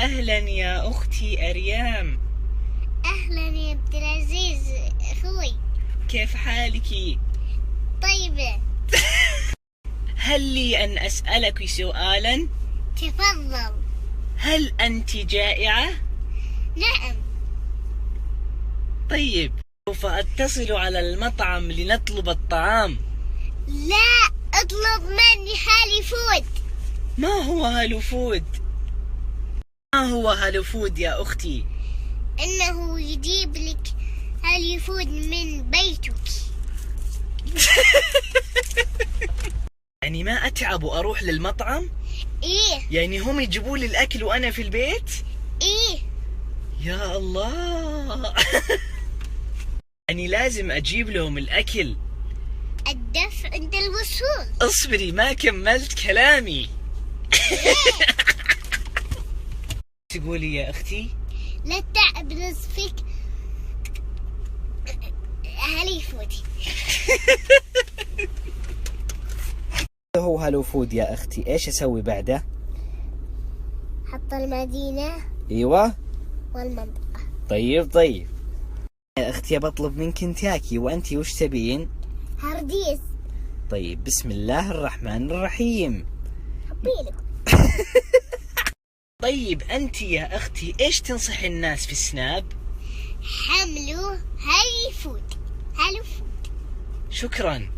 أهلا يا أختي أريام. أهلا يا عبد العزيز أخوي، كيف حالك؟ طيبة. هل لي أن أسألك سؤالا؟ تفضل. هل أنت جائعة؟ نعم. طيب، سوف أتصل على المطعم لنطلب الطعام. لا، اطلب مني هالي فود. ما هو هالو فود؟ ما هو هالو فود يا أختي؟ إنه يجيب لك هالي فود من بيتك. يعني ما أتعب وأروح للمطعم؟ إيه. يعني هم يجيبوا لي الأكل وأنا في البيت؟ إيه. يا الله. يعني لازم أجيب لهم الأكل. الدفع عند الوصول. اصبري، ما كملت كلامي. تقولي يا أختي؟ لا تعب رزقك هالي فود. هو هالو فود يا أختي، إيش أسوي بعده؟ حط المدينة أيوة. والمنطقة. طيب يا أختي، بطلب من كنتاكي، وأنتي وش تبين؟ هرديس. طيب، بسم الله الرحمن الرحيم. حبيلك. طيب أنتي يا أختي إيش تنصح الناس في السناب؟ حملوا هالي فود. هالو فود. شكرا.